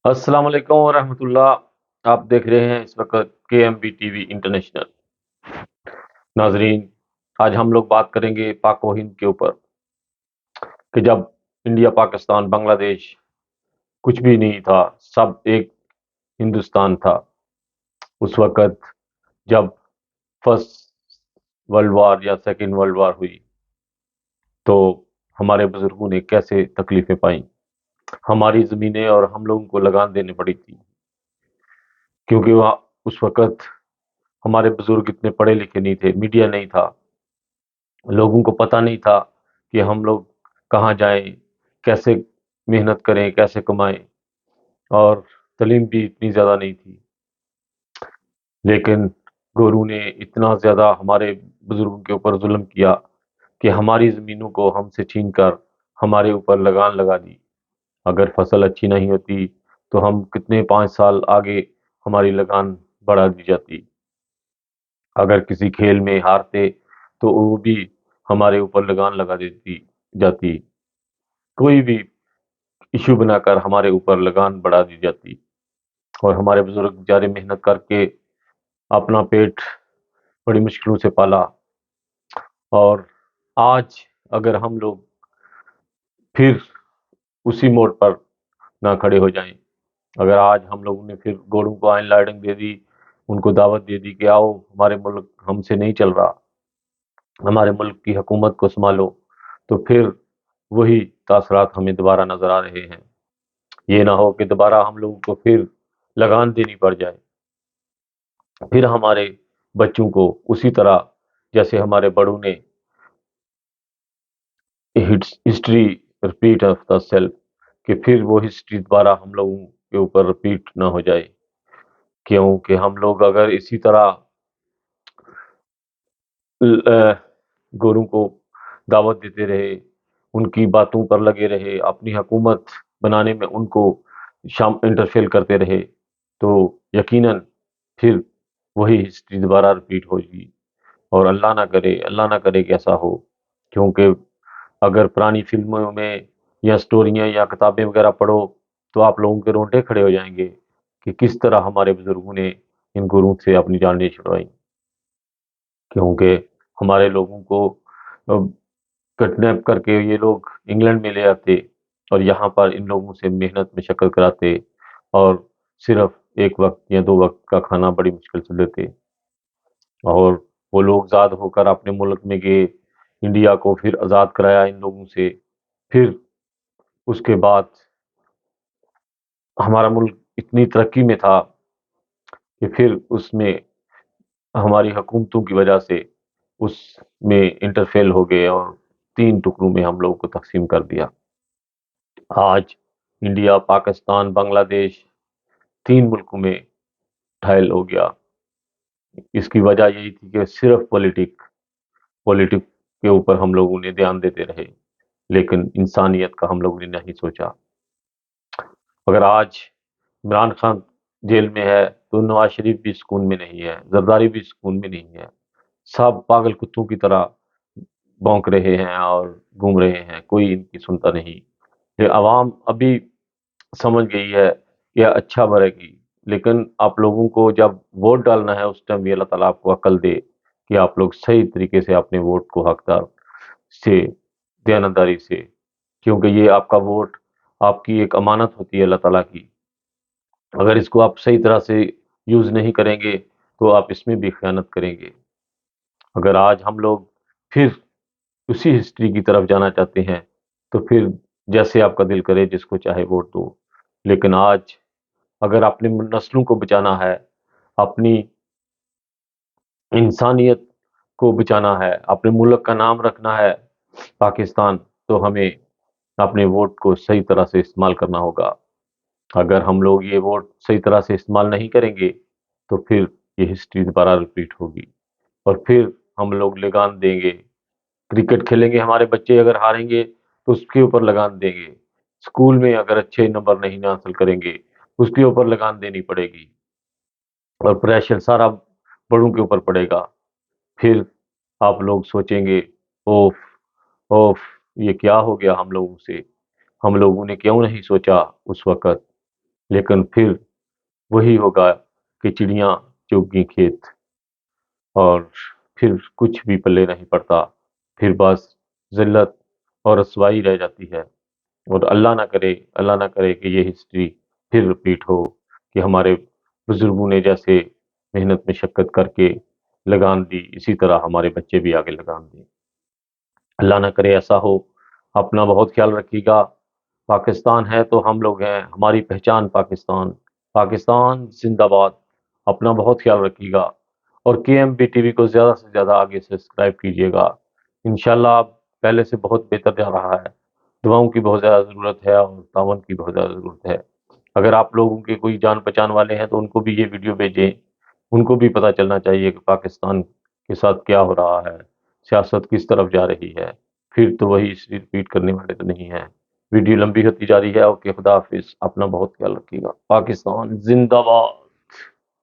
السلام علیکم ورحمۃ اللہ۔ آپ دیکھ رہے ہیں اس وقت KMB TV انٹرنیشنل۔ ناظرین، آج ہم لوگ بات کریں گے پاک و ہند کے اوپر کہ جب انڈیا، پاکستان، بنگلہ دیش کچھ بھی نہیں تھا، سب ایک ہندوستان تھا۔ اس وقت جب فرسٹ ورلڈ وار یا سیکنڈ ورلڈ وار ہوئی تو ہمارے بزرگوں نے کیسے تکلیفیں پائیں، ہماری زمینیں اور ہم لوگوں کو لگان دینی پڑی تھی، کیونکہ وہاں اس وقت ہمارے بزرگ اتنے پڑھے لکھے نہیں تھے، میڈیا نہیں تھا، لوگوں کو پتہ نہیں تھا کہ ہم لوگ کہاں جائیں، کیسے محنت کریں، کیسے کمائیں، اور تعلیم بھی اتنی زیادہ نہیں تھی۔ لیکن گورو نے اتنا زیادہ ہمارے بزرگوں کے اوپر ظلم کیا کہ ہماری زمینوں کو ہم سے چھین کر ہمارے اوپر لگان لگا دی۔ اگر فصل اچھی نہیں ہوتی تو ہم کتنے 5 سال آگے ہماری لگان بڑھا دی جاتی۔ اگر کسی کھیل میں ہارتے تو وہ بھی ہمارے اوپر لگان لگا دیتی جاتی، کوئی بھی ایشو بنا کر ہمارے اوپر لگان بڑھا دی جاتی، اور ہمارے بزرگ بیچارے محنت کر کے اپنا پیٹ بڑی مشکلوں سے پالا۔ اور آج اگر ہم لوگ پھر اسی موڑ پر نہ کھڑے ہو جائیں، اگر آج ہم لوگوں نے پھر گوروں کو آئین لائڈنگ دے دی، ان کو دعوت دے دی کہ آؤ ہمارے ملک ہم سے نہیں چل رہا، ہمارے ملک کی حکومت کو سنبھالو، تو پھر وہی تاثرات ہمیں دوبارہ نظر آ رہے ہیں۔ یہ نہ ہو کہ دوبارہ ہم لوگوں کو پھر لگان دینی پڑ جائے، پھر ہمارے بچوں کو اسی طرح جیسے ہمارے بڑوں نے history repeat of the self, کہ پھر وہ ہسٹری دوبارہ ہم لوگوں کے اوپر رپیٹ نہ ہو جائے۔ کیونکہ ہم لوگ اگر اسی طرح گوروں کو دعوت دیتے رہے، ان کی باتوں پر لگے رہے، اپنی حکومت بنانے میں ان کو انٹرفیل کرتے رہے، تو یقیناً پھر وہی ہسٹری دوبارہ رپیٹ ہوگی۔ اور اللہ نہ کرے کہ ایسا ہو، کیونکہ اگر پرانی فلموں میں یا سٹوریاں یا کتابیں وغیرہ پڑھو تو آپ لوگوں کے رونگٹے کھڑے ہو جائیں گے کہ کس طرح ہمارے بزرگوں نے ان گوروں سے اپنی جانیں چھڑوائیں، کیونکہ ہمارے لوگوں کو کڈنیپ کر کے یہ لوگ انگلینڈ میں لے آتے اور یہاں پر ان لوگوں سے محنت مشقت کراتے، اور صرف ایک وقت یا 2 وقت کا کھانا بڑی مشکل سے دیتے، اور وہ لوگ آزاد ہو کر اپنے ملک میں گئے، انڈیا کو پھر آزاد کرایا ان لوگوں سے۔ پھر اس کے بعد ہمارا ملک اتنی ترقی میں تھا کہ پھر اس میں ہماری حکومتوں کی وجہ سے اس میں انٹرفیل ہو گئے اور 3 ٹکڑوں میں ہم لوگوں کو تقسیم کر دیا۔ آج انڈیا، پاکستان، بنگلہ دیش 3 ملکوں میں ٹھائل ہو گیا۔ اس کی وجہ یہی تھی کہ صرف پولیٹک کے اوپر ہم لوگوں نے دھیان دیتے رہے، لیکن انسانیت کا ہم لوگوں نے نہیں سوچا۔ اگر آج عمران خان جیل میں ہے تو نواز شریف بھی سکون میں نہیں ہے، زرداری بھی سکون میں نہیں ہے، سب پاگل کتوں کی طرح بونک رہے ہیں اور گھوم رہے ہیں، کوئی ان کی سنتا نہیں۔ یہ عوام ابھی سمجھ گئی ہے کہ اچھا بڑھے گی، لیکن آپ لوگوں کو جب ووٹ ڈالنا ہے اس ٹائم بھی اللہ تعالیٰ آپ کو عقل دے کہ آپ لوگ صحیح طریقے سے اپنے ووٹ کو حقدار سے، دیانتداری سے، کیونکہ یہ آپ کا ووٹ آپ کی ایک امانت ہوتی ہے اللہ تعالیٰ کی۔ اگر اس کو آپ صحیح طرح سے یوز نہیں کریں گے تو آپ اس میں بھی خیانت کریں گے۔ اگر آج ہم لوگ پھر اسی ہسٹری کی طرف جانا چاہتے ہیں تو پھر جیسے آپ کا دل کرے جس کو چاہے ووٹ دو، لیکن آج اگر اپنی نسلوں کو بچانا ہے، اپنی انسانیت کو بچانا ہے، اپنے ملک کا نام رکھنا ہے پاکستان، تو ہمیں اپنے ووٹ کو صحیح طرح سے استعمال کرنا ہوگا۔ اگر ہم لوگ یہ ووٹ صحیح طرح سے استعمال نہیں کریں گے تو پھر یہ ہسٹری دوبارہ رپیٹ ہوگی، اور پھر ہم لوگ لگان دیں گے۔ کرکٹ کھیلیں گے، ہمارے بچے اگر ہاریں گے تو اس کے اوپر لگان دیں گے، اسکول میں اگر اچھے نمبر نہیں حاصل کریں گے اس کے اوپر لگان دینی پڑے گی، اور پریشر سارا بڑوں کے اوپر پڑے گا۔ پھر آپ لوگ سوچیں گے اوف اوف، یہ کیا ہو گیا ہم لوگوں سے، ہم لوگوں نے کیوں نہیں سوچا اس وقت لیکن پھر وہی ہوگا کہ چڑیاں چگ گئی کھیت، اور پھر کچھ بھی پلے نہیں پڑتا، پھر بس ذلت اور رسوائی رہ جاتی ہے۔ اور اللہ نہ کرے کہ یہ ہسٹری پھر رپیٹ ہو، کہ ہمارے بزرگوں نے جیسے محنت مشقت کر کے لگان دی، اسی طرح ہمارے بچے بھی آگے لگان دیں۔ اللہ نہ کرے ایسا ہو۔ اپنا بہت خیال رکھیے گا۔ پاکستان ہے تو ہم لوگ ہیں، ہماری پہچان پاکستان، پاکستان زندہ باد۔ اپنا بہت خیال رکھیے گا، اور کے ایم بی ٹی وی کو زیادہ سے زیادہ آگے سبسکرائب کیجیے گا۔ انشاءاللہ اب پہلے سے بہت بہتر جا رہا ہے۔ دعاؤں کی بہت زیادہ ضرورت ہے، اور تعاون کی بہت زیادہ ضرورت ہے۔ اگر آپ لوگوں کے کوئی جان پہچان والے ہیں تو ان کو بھی یہ ویڈیو بھیجیں، ان کو بھی پتہ چلنا چاہیے کہ پاکستان کے ساتھ کیا ہو رہا ہے، سیاست کس طرف جا رہی ہے۔ پھر تو وہی ریپیٹ کرنے والے تو نہیں ہیں۔ ویڈیو لمبی ہوتی جا رہی ہے۔ اوکے، خدا حافظ، اپنا بہت خیال رکھیے گا۔ پاکستان زندہ باد۔